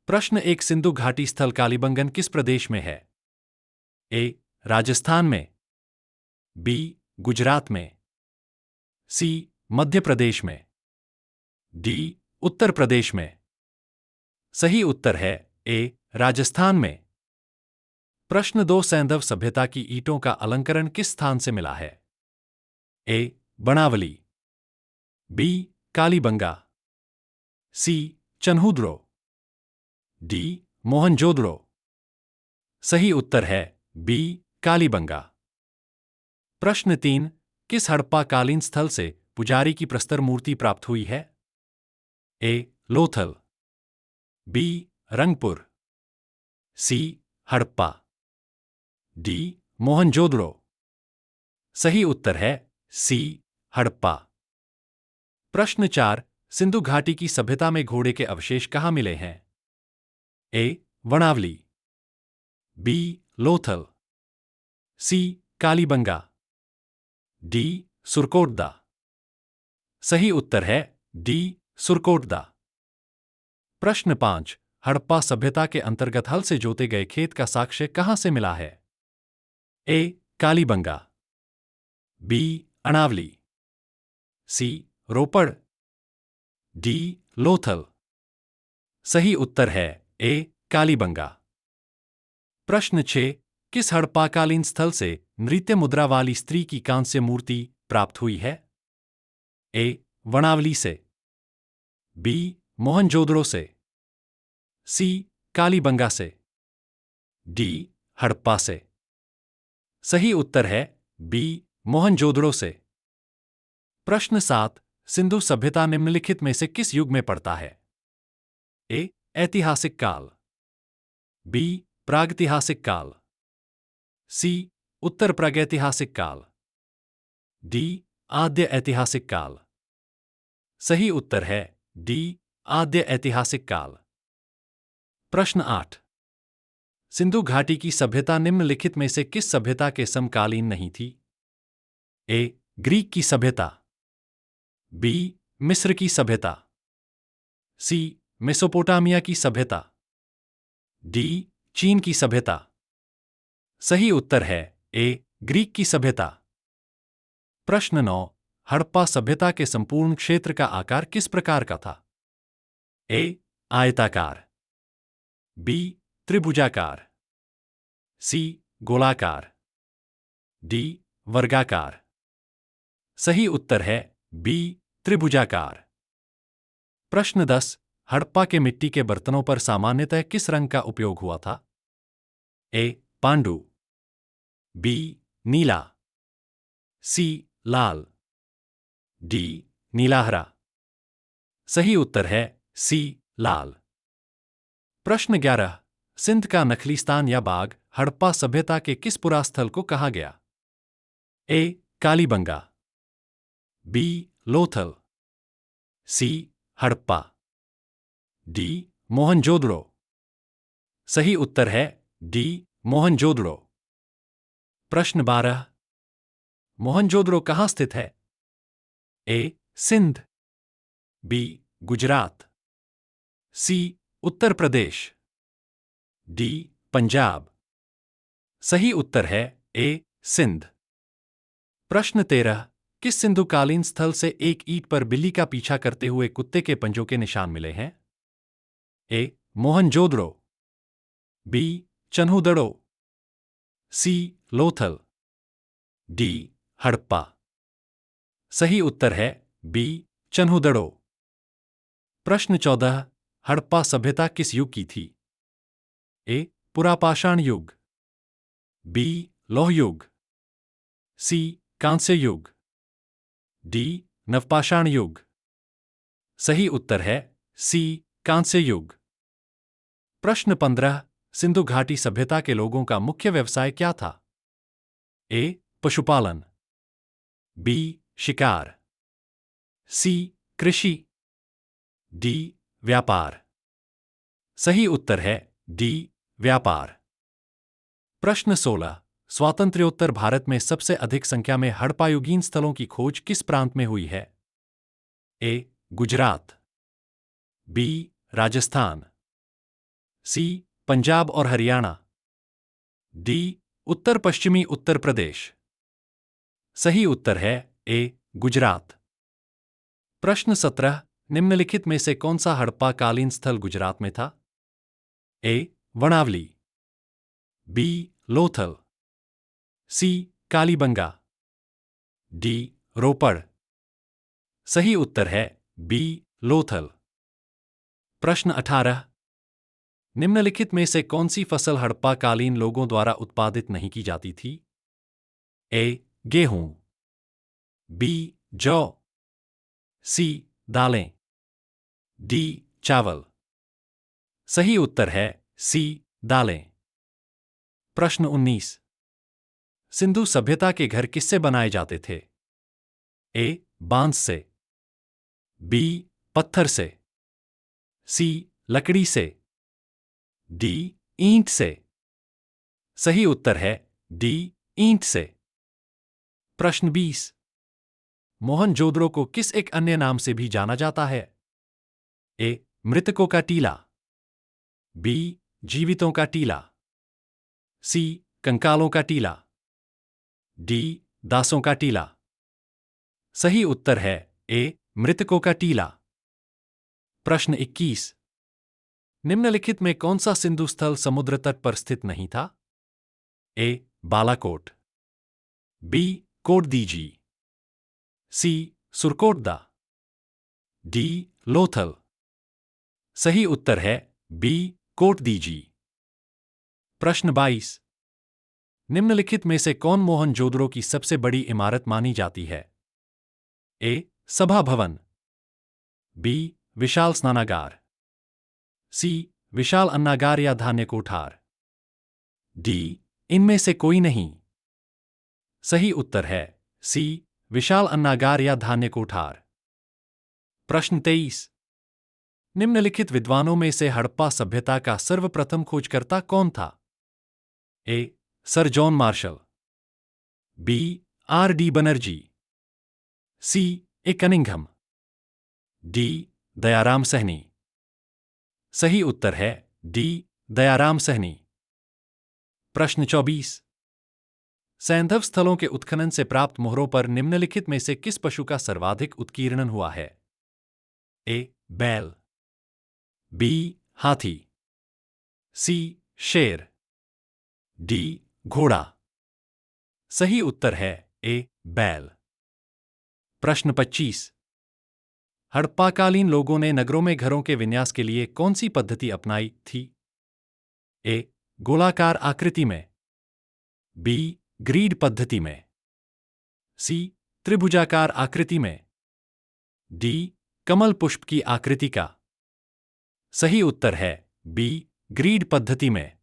प्रश्न एक सिंधु घाटी स्थल कालीबंगन किस प्रदेश में है? ए. राजस्थान में, बी. गुजरात में, सी. मध्य प्रदेश में, डी. उत्तर प्रदेश में। सही उत्तर है ए. राजस्थान में। प्रश्न दो सैंधव सभ्यता की ईंटों का अलंकरण किस स्थान से मिला है? ए. बनावली, बी. कालीबंगा, सी. चन्हूद्रो, डी. मोहनजोदड़ो। सही उत्तर है बी. कालीबंगा। प्रश्न तीन किस हड़प्पा-कालीन स्थल से पुजारी की प्रस्तर मूर्ति प्राप्त हुई है? ए. लोथल, बी. रंगपुर, सी. हड़प्पा, डी. मोहनजोदड़ो। सही उत्तर है सी. हड़प्पा। प्रश्न चार सिंधु घाटी की सभ्यता में घोड़े के अवशेष कहाँ मिले हैं? ए. वनावली, बी. लोथल, सी. कालीबंगा, डी. सुरकोटदा। सही उत्तर है डी. सुरकोटदा। प्रश्न पांच हड़प्पा सभ्यता के अंतर्गत हल से जोते गए खेत का साक्ष्य कहां से मिला है? ए. कालीबंगा, बी. अणावली, सी. रोपड़, डी. लोथल। सही उत्तर है ए. कालीबंगा। प्रश्न 6 किस हड़प्पाकालीन स्थल से नृत्य मुद्रा वाली स्त्री की कांस्य मूर्ति प्राप्त हुई है? ए. वनावली से, बी. मोहनजोदड़ो से, सी. कालीबंगा से, डी. हड़प्पा से। सही उत्तर है बी. मोहनजोदड़ो से। प्रश्न 7 सिंधु सभ्यता निम्नलिखित में से किस युग में पड़ता है? ए. ऐतिहासिक काल, बी. प्रागैतिहासिक काल, सी. उत्तर प्रागैतिहासिक काल, डी. आद्य ऐतिहासिक काल। सही उत्तर है डी. आद्य ऐतिहासिक काल। प्रश्न 8 सिंधु घाटी की सभ्यता निम्नलिखित में से किस सभ्यता के समकालीन नहीं थी? ए. ग्रीक की सभ्यता, बी. मिस्र की सभ्यता, सी. मेसोपोटामिया की सभ्यता, डी. चीन की सभ्यता। सही उत्तर है ए. ग्रीक की सभ्यता। प्रश्न 9 हड़प्पा सभ्यता के संपूर्ण क्षेत्र का आकार किस प्रकार का था? ए. आयताकार, बी. त्रिभुजाकार, सी. गोलाकार, डी. वर्गाकार। सही उत्तर है बी. त्रिभुजाकार। प्रश्न 10 हड़प्पा के मिट्टी के बर्तनों पर सामान्यतः किस रंग का उपयोग हुआ था? ए. पांडु, बी. नीला, सी. लाल, डी. नीलाहरा। सही उत्तर है सी. लाल। प्रश्न 11 सिंध का नखलीस्तान या बाग हड़प्पा सभ्यता के किस पुरास्थल को कहा गया? ए. कालीबंगा, बी. लोथल, सी. हड़प्पा, डी. मोहनजोदड़ो। सही उत्तर है डी. मोहनजोदड़ो। प्रश्न 12 मोहनजोदड़ो कहाँ स्थित है? ए. सिंध, बी. गुजरात, सी. उत्तर प्रदेश, डी. पंजाब। सही उत्तर है ए. सिंध। प्रश्न 13 किस सिंधुकालीन स्थल से एक ईंट पर बिल्ली का पीछा करते हुए कुत्ते के पंजों के निशान मिले हैं? ए. मोहनजोदड़ो, बी. चन्हूदड़ो, सी. लोथल, डी. हड़प्पा। सही उत्तर है बी. चन्हूदड़ो। प्रश्न 14 हड़प्पा सभ्यता किस युग की थी? ए. पुरापाषाण युग, बी. लौह युग, सी. कांस्य युग, डी. नवपाषाण युग। सही उत्तर है सी. कांस्य युग। प्रश्न 15 सिंधु घाटी सभ्यता के लोगों का मुख्य व्यवसाय क्या था? ए. पशुपालन, बी. शिकार, सी. कृषि, डी. व्यापार। सही उत्तर है डी. व्यापार। प्रश्न 16 स्वातंत्र्योत्तर भारत में सबसे अधिक संख्या में हड़प्पायुगीन स्थलों की खोज किस प्रांत में हुई है? ए. गुजरात, बी. राजस्थान, सी पंजाब और हरियाणा, डी उत्तर पश्चिमी उत्तर प्रदेश। सही उत्तर है ए गुजरात। प्रश्न 17, निम्नलिखित में से कौन सा हड़प्पा कालीन स्थल गुजरात में था? ए वणावली, बी लोथल, सी कालीबंगा, डी रोपड़। सही उत्तर है बी लोथल। प्रश्न 18, निम्नलिखित में से कौन सी फसल हड़प्पा कालीन लोगों द्वारा उत्पादित नहीं की जाती थी? ए गेहूं, बी जौ, सी दालें, डी चावल। सही उत्तर है सी दालें। प्रश्न 19, सिंधु सभ्यता के घर किससे बनाए जाते थे? ए बांस से, बी पत्थर से, सी लकड़ी से, डी ईंट से। सही उत्तर है डी ईंट से। प्रश्न 20, मोहनजोदड़ो को किस एक अन्य नाम से भी जाना जाता है? ए मृतकों का टीला, बी जीवितों का टीला, सी कंकालों का टीला, डी दासों का टीला। सही उत्तर है ए मृतकों का टीला। प्रश्न 21, निम्नलिखित में कौन सा सिंधु स्थल समुद्र तट पर स्थित नहीं था? ए बालाकोट, बी कोटदीजी, सी सुरकोटदा, डी लोथल। सही उत्तर है बी कोटदीजी। प्रश्न 22, निम्नलिखित में से कौन मोहनजोदड़ो की सबसे बड़ी इमारत मानी जाती है? ए सभा भवन, बी विशाल स्नानागार, सी विशाल अन्नागार या धान्य कोठार, डी इनमें से कोई नहीं। सही उत्तर है सी विशाल अन्नागार या धान्य कोठार। प्रश्न 23, निम्नलिखित विद्वानों में से हड़प्पा सभ्यता का सर्वप्रथम खोजकर्ता कौन था? A sir John Marshall, B R D Banerjee, C A Cunningham, D Dayaram Sahni. सही उत्तर है डी दयाराम सहनी। प्रश्न 24, सैंधव स्थलों के उत्खनन से प्राप्त मोहरों पर निम्नलिखित में से किस पशु का सर्वाधिक उत्कीर्णन हुआ है? ए बैल, बी हाथी, सी शेर, डी घोड़ा। सही उत्तर है ए बैल। प्रश्न 25, हड़प्पाकालीन लोगों ने नगरों में घरों के विन्यास के लिए कौन सी पद्धति अपनाई थी? ए गोलाकार आकृति में, बी ग्रीड पद्धति में, सी त्रिभुजाकार आकृति में, डी कमल पुष्प की आकृति का। सही उत्तर है बी ग्रीड पद्धति में।